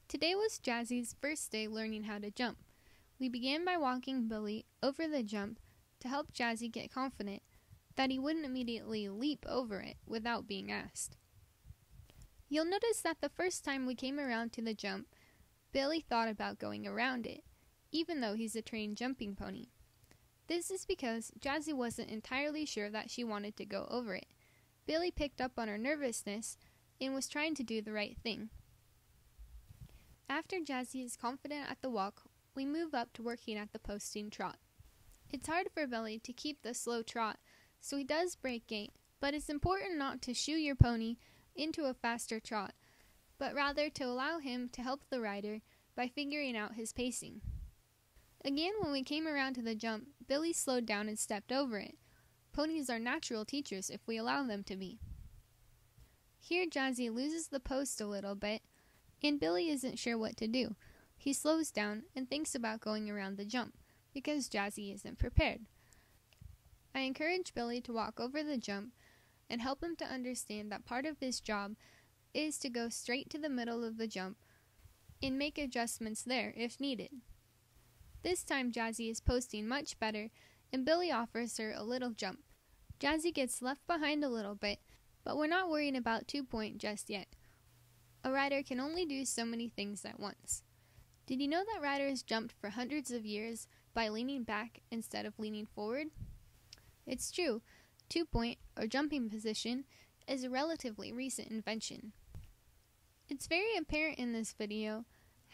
Today was Jazi's first day learning how to jump. We began by walking Billy over the jump to help Jazi get confident that he wouldn't immediately leap over it without being asked. You'll notice that the first time we came around to the jump, Billy thought about going around it, even though he's a trained jumping pony. This is because Jazi wasn't entirely sure that she wanted to go over it. Billy picked up on her nervousness and was trying to do the right thing. After Jazi is confident at the walk, we move up to working at the posting trot. It's hard for Billy to keep the slow trot, so he does break gait, but it's important not to shoo your pony into a faster trot, but rather to allow him to help the rider by figuring out his pacing. Again, when we came around to the jump, Billy slowed down and stepped over it. Ponies are natural teachers if we allow them to be. Here Jazi loses the post a little bit, and Billy isn't sure what to do. He slows down and thinks about going around the jump, because Jazi isn't prepared. I encourage Billy to walk over the jump and help him to understand that part of his job is to go straight to the middle of the jump and make adjustments there if needed. This time Jazi is posting much better, and Billy offers her a little jump. Jazi gets left behind a little bit, but we're not worrying about 2-point just yet. A rider can only do so many things at once. Did you know that riders jumped for hundreds of years by leaning back instead of leaning forward? It's true, 2-point, or jumping position, is a relatively recent invention. It's very apparent in this video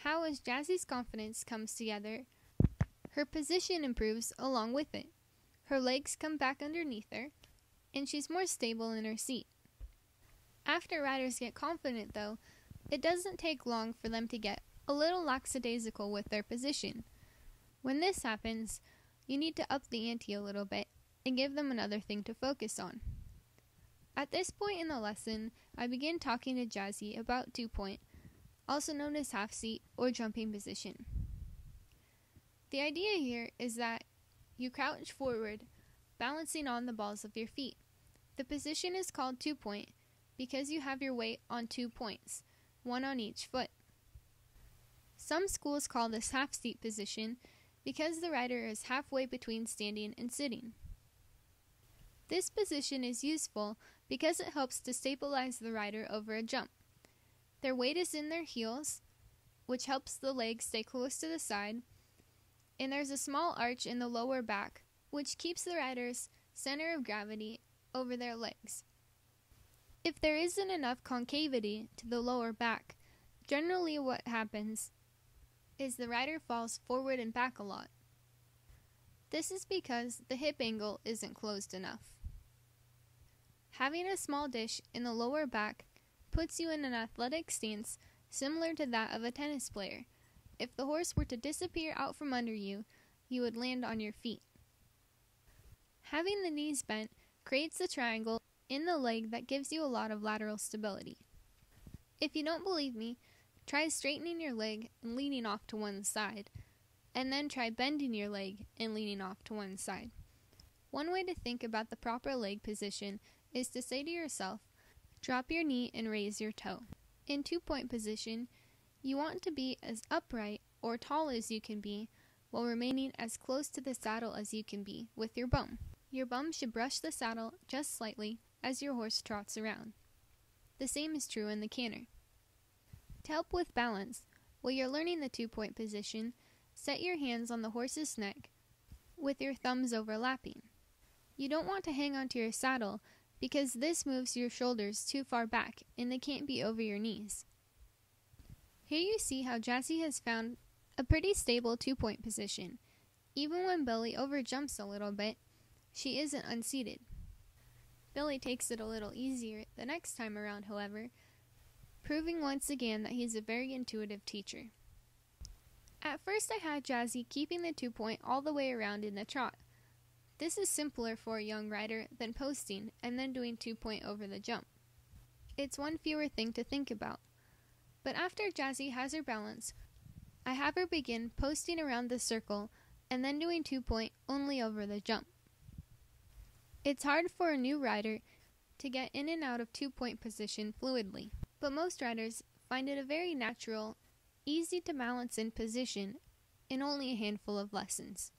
how as Jazi's confidence comes together, her position improves along with it. Her legs come back underneath her, and she's more stable in her seat. After riders get confident though, it doesn't take long for them to get a little lackadaisical with their position. When this happens, you need to up the ante a little bit and give them another thing to focus on. At this point in the lesson, I begin talking to Jazi about 2-point, also known as half-seat or jumping position. The idea here is that you crouch forward, balancing on the balls of your feet. The position is called 2-point because you have your weight on 2 points, one on each foot. Some schools call this half-seat position because the rider is halfway between standing and sitting. This position is useful because it helps to stabilize the rider over a jump. Their weight is in their heels, which helps the legs stay close to the side, and there's a small arch in the lower back, which keeps the rider's center of gravity over their legs. If there isn't enough concavity to the lower back, generally what happens is the rider falls forward and back a lot. This is because the hip angle isn't closed enough. Having a small dish in the lower back puts you in an athletic stance similar to that of a tennis player. If the horse were to disappear out from under you, you would land on your feet. Having the knees bent creates a triangle in the leg that gives you a lot of lateral stability. If you don't believe me, try straightening your leg and leaning off to one side, and then try bending your leg and leaning off to one side. One way to think about the proper leg position is to say to yourself, drop your knee and raise your toe. In 2-point position, you want to be as upright or tall as you can be while remaining as close to the saddle as you can be with your bum. Your bum should brush the saddle just slightly as your horse trots around. The same is true in the canter. To help with balance, while you're learning the 2-point position, set your hands on the horse's neck with your thumbs overlapping. You don't want to hang onto your saddle because this moves your shoulders too far back and they can't be over your knees. Here you see how Jazi has found a pretty stable 2-point position. Even when Billy overjumps a little bit, she isn't unseated. Billy takes it a little easier the next time around, however, proving once again that he's a very intuitive teacher. At first I had Jazi keeping the 2-point all the way around in the trot. This is simpler for a young rider than posting and then doing 2-point over the jump. It's one fewer thing to think about. But after Jazi has her balance, I have her begin posting around the circle and then doing 2-point only over the jump. It's hard for a new rider to get in and out of 2-point position fluidly, but most riders find it a very natural easy to balance in position, and only a handful of lessons.